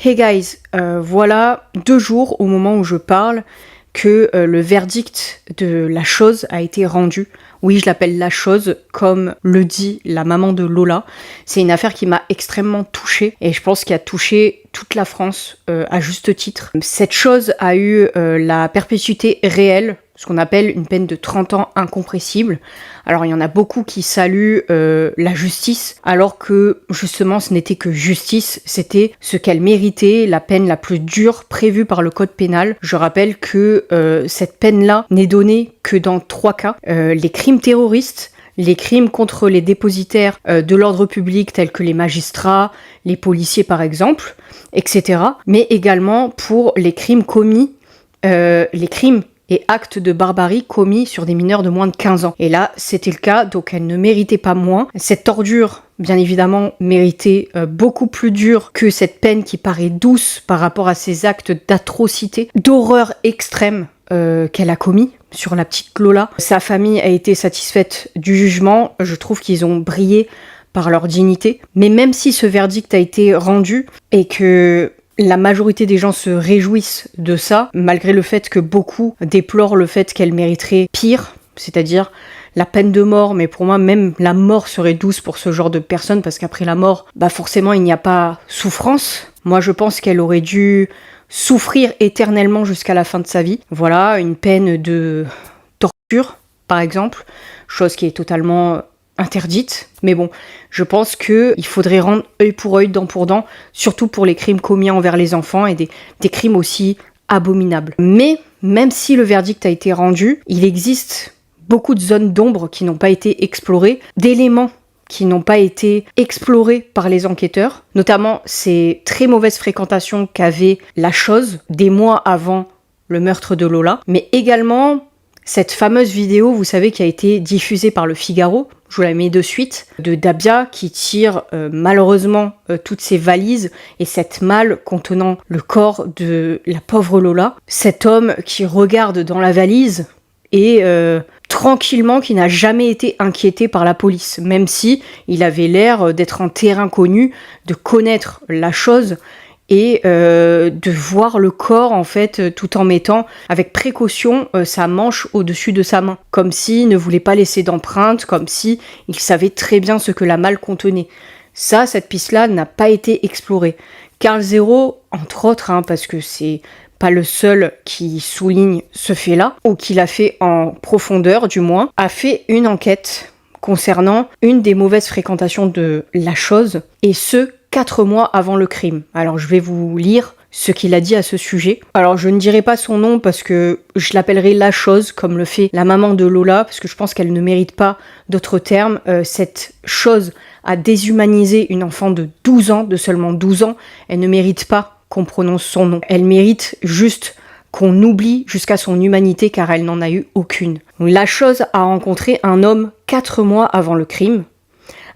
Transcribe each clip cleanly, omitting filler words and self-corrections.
Hey guys, voilà 2 jours au moment où je parle que le verdict de la chose a été rendu. Oui, je l'appelle la chose, comme le dit la maman de Lola. C'est une affaire qui m'a extrêmement touchée et je pense qu'il a touché toute la France à juste titre. Cette chose a eu la perpétuité réelle, ce qu'on appelle une peine de 30 ans incompressible. Alors il y en a beaucoup qui saluent la justice, alors que justement ce n'était que justice, c'était ce qu'elle méritait, la peine la plus dure prévue par le code pénal. Je rappelle que cette peine-là n'est donnée que dans 3 cas. Les crimes terroristes, les crimes contre les dépositaires de l'ordre public tels que les magistrats, les policiers par exemple, etc. Mais également pour les crimes commis, les crimes et actes de barbarie commis sur des mineurs de moins de 15 ans. Et là, c'était le cas, donc elle ne méritait pas moins. Cette torture, bien évidemment, méritait beaucoup plus dur que cette peine qui paraît douce par rapport à ces actes d'atrocité, d'horreur extrême qu'elle a commis sur la petite Lola. Sa famille a été satisfaite du jugement. Je trouve qu'ils ont brillé par leur dignité. Mais même si ce verdict a été rendu et que la majorité des gens se réjouissent de ça, malgré le fait que beaucoup déplorent le fait qu'elle mériterait pire, c'est-à-dire la peine de mort, mais pour moi même la mort serait douce pour ce genre de personnes, parce qu'après la mort, forcément il n'y a pas souffrance. Moi je pense qu'elle aurait dû souffrir éternellement jusqu'à la fin de sa vie. Voilà, une peine de torture, par exemple, chose qui est totalement interdite, mais bon, je pense qu'il faudrait rendre œil pour œil, dent pour dent, surtout pour les crimes commis envers les enfants et des crimes aussi abominables. Mais même si le verdict a été rendu, il existe beaucoup de zones d'ombre qui n'ont pas été explorées, d'éléments qui n'ont pas été explorés par les enquêteurs, notamment ces très mauvaises fréquentations qu'avait la chose des mois avant le meurtre de Lola, mais également cette fameuse vidéo, vous savez, qui a été diffusée par le Figaro, je vous la mets de suite, de Dabia qui tire malheureusement toutes ses valises et cette malle contenant le corps de la pauvre Lola. Cet homme qui regarde dans la valise et tranquillement, qui n'a jamais été inquiété par la police, même si il avait l'air d'être en terrain connu, de connaître la chose et de voir le corps en fait tout en mettant avec précaution sa manche au-dessus de sa main, comme s'il ne voulait pas laisser d'empreinte, comme si il savait très bien ce que la malle contenait. Ça, cette piste-là n'a pas été explorée. Karl Zero, entre autres, parce que c'est pas le seul qui souligne ce fait-là, ou qui l'a fait en profondeur du moins, a fait une enquête concernant une des mauvaises fréquentations de la chose, et ce, 4 mois avant le crime. Alors je vais vous lire ce qu'il a dit à ce sujet. Alors je ne dirai pas son nom parce que je l'appellerai la chose, comme le fait la maman de Lola, parce que je pense qu'elle ne mérite pas d'autres termes. Cette chose a déshumanisé une enfant de 12 ans, de seulement 12 ans. Elle ne mérite pas qu'on prononce son nom. Elle mérite juste qu'on oublie jusqu'à son humanité, car elle n'en a eu aucune. La chose a rencontré un homme 4 mois avant le crime.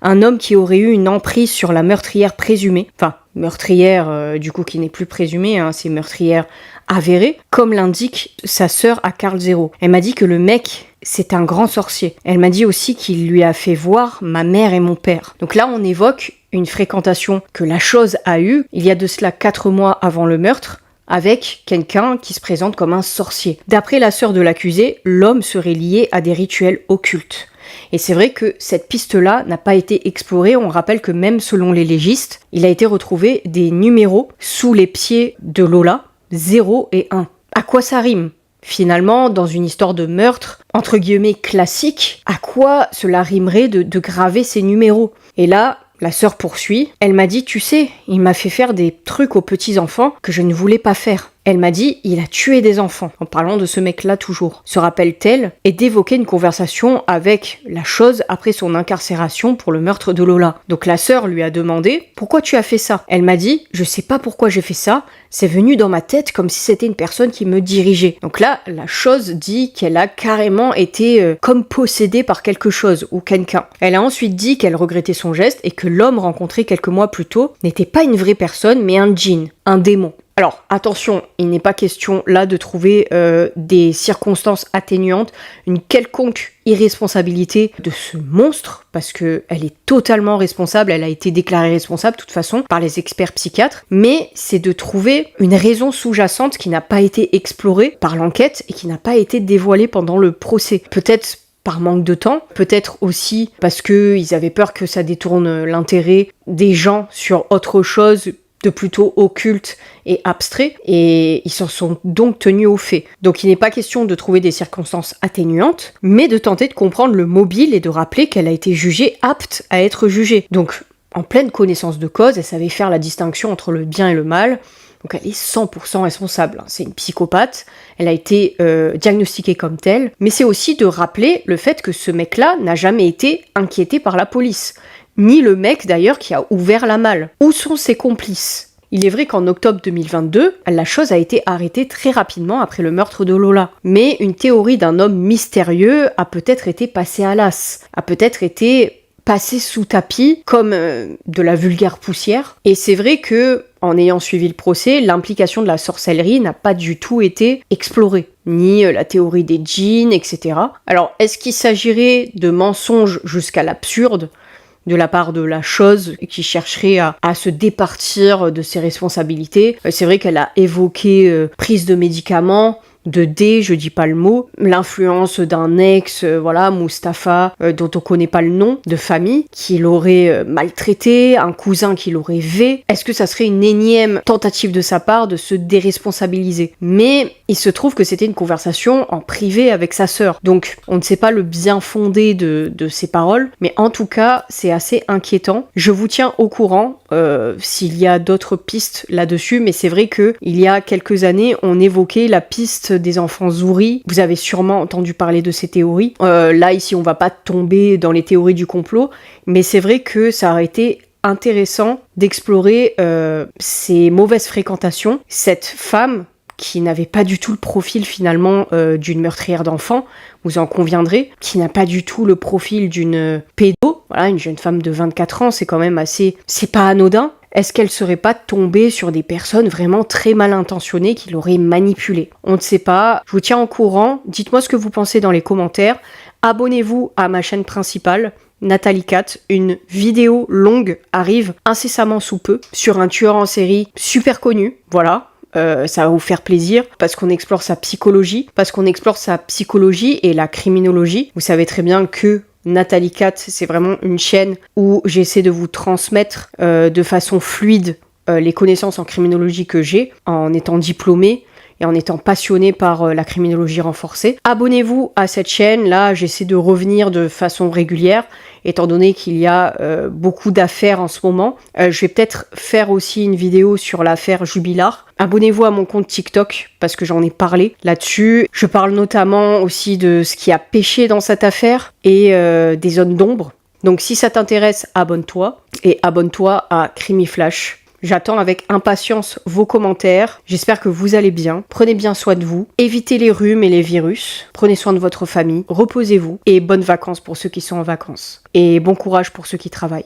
Un homme qui aurait eu une emprise sur la meurtrière présumée, enfin meurtrière du coup qui n'est plus présumée, c'est meurtrière avérée, comme l'indique sa sœur à Karl Zero. Elle m'a dit que le mec, c'est un grand sorcier. Elle m'a dit aussi qu'il lui a fait voir ma mère et mon père. Donc là on évoque une fréquentation que la chose a eue, il y a de cela 4 mois avant le meurtre, avec quelqu'un qui se présente comme un sorcier. D'après la sœur de l'accusé, l'homme serait lié à des rituels occultes. Et c'est vrai que cette piste-là n'a pas été explorée. On rappelle que même selon les légistes, il a été retrouvé des numéros sous les pieds de Lola, 0 et 1. À quoi ça rime ? Finalement, dans une histoire de meurtre, entre guillemets classique, à quoi cela rimerait de graver ces numéros ? Et là, la sœur poursuit. Elle m'a dit, tu sais, il m'a fait faire des trucs aux petits-enfants que je ne voulais pas faire. Elle m'a dit, il a tué des enfants, en parlant de ce mec-là toujours. Se rappelle-t-elle et d'évoquer une conversation avec la chose après son incarcération pour le meurtre de Lola. Donc la sœur lui a demandé, pourquoi tu as fait ça ? Elle m'a dit, je sais pas pourquoi j'ai fait ça, c'est venu dans ma tête comme si c'était une personne qui me dirigeait. Donc là, la chose dit qu'elle a carrément été comme possédée par quelque chose ou quelqu'un. Elle a ensuite dit qu'elle regrettait son geste et que l'homme rencontré quelques mois plus tôt n'était pas une vraie personne mais un djinn, un démon. Alors attention, il n'est pas question là de trouver des circonstances atténuantes, une quelconque irresponsabilité de ce monstre, parce qu'elle est totalement responsable, elle a été déclarée responsable de toute façon par les experts psychiatres, mais c'est de trouver une raison sous-jacente qui n'a pas été explorée par l'enquête et qui n'a pas été dévoilée pendant le procès. Peut-être par manque de temps, peut-être aussi parce qu'ils avaient peur que ça détourne l'intérêt des gens sur autre chose de plutôt occulte et abstrait, et ils s'en sont donc tenus aux faits. Donc il n'est pas question de trouver des circonstances atténuantes, mais de tenter de comprendre le mobile et de rappeler qu'elle a été jugée apte à être jugée. Donc en pleine connaissance de cause, elle savait faire la distinction entre le bien et le mal, donc elle est 100% responsable. C'est une psychopathe, elle a été diagnostiquée comme telle, mais c'est aussi de rappeler le fait que ce mec-là n'a jamais été inquiété par la police. Ni le mec d'ailleurs qui a ouvert la malle. Où sont ses complices ? Il est vrai qu'en octobre 2022, la chose a été arrêtée très rapidement après le meurtre de Lola. Mais une théorie d'un homme mystérieux a peut-être été passée à l'as, a peut-être été passée sous tapis comme de la vulgaire poussière. Et c'est vrai que, en ayant suivi le procès, l'implication de la sorcellerie n'a pas du tout été explorée. Ni la théorie des djinns, etc. Alors, est-ce qu'il s'agirait de mensonges jusqu'à l'absurde de la part de la chose qui chercherait à se départir de ses responsabilités? C'est vrai qu'elle a évoqué prise de médicaments, de dés, je dis pas le mot, l'influence d'un ex, Mustapha, dont on connaît pas le nom, de famille, qui l'aurait maltraité, un cousin qui l'aurait V. Est-ce que ça serait une énième tentative de sa part de se déresponsabiliser? Mais il se trouve que c'était une conversation en privé avec sa sœur, donc on ne sait pas le bien fondé de ses paroles, mais en tout cas, c'est assez inquiétant. Je vous tiens au courant s'il y a d'autres pistes là-dessus, mais c'est vrai que il y a quelques années, on évoquait la piste des enfants Zouri. Vous avez sûrement entendu parler de ces théories. Là, ici, on va pas tomber dans les théories du complot, mais c'est vrai que ça aurait été intéressant d'explorer ces mauvaises fréquentations. Cette femme qui n'avait pas du tout le profil finalement d'une meurtrière d'enfants, vous en conviendrez, qui n'a pas du tout le profil d'une pédo, voilà, une jeune femme de 24 ans, c'est quand même assez... c'est pas anodin. Est-ce qu'elle serait pas tombée sur des personnes vraiment très mal intentionnées qui l'auraient manipulée? On ne sait pas, je vous tiens au courant, dites-moi ce que vous pensez dans les commentaires, abonnez-vous à ma chaîne principale, Nathalie Cat, une vidéo longue arrive incessamment sous peu sur un tueur en série super connu, voilà. Ça va vous faire plaisir parce qu'on explore sa psychologie, et la criminologie. Vous savez très bien que Nathalie Cat, c'est vraiment une chaîne où j'essaie de vous transmettre de façon fluide les connaissances en criminologie que j'ai en étant diplômée et en étant passionnée par la criminologie renforcée. Abonnez-vous à cette chaîne, là j'essaie de revenir de façon régulière, étant donné qu'il y a beaucoup d'affaires en ce moment. Je vais peut-être faire aussi une vidéo sur l'affaire Jubilard. Abonnez-vous à mon compte TikTok, parce que j'en ai parlé là-dessus. Je parle notamment aussi de ce qui a péché dans cette affaire, et des zones d'ombre. Donc si ça t'intéresse, abonne-toi, et abonne-toi à Crimiflash. J'attends avec impatience vos commentaires. J'espère que vous allez bien. Prenez bien soin de vous. Évitez les rhumes et les virus. Prenez soin de votre famille. Reposez-vous. Et bonnes vacances pour ceux qui sont en vacances. Et bon courage pour ceux qui travaillent.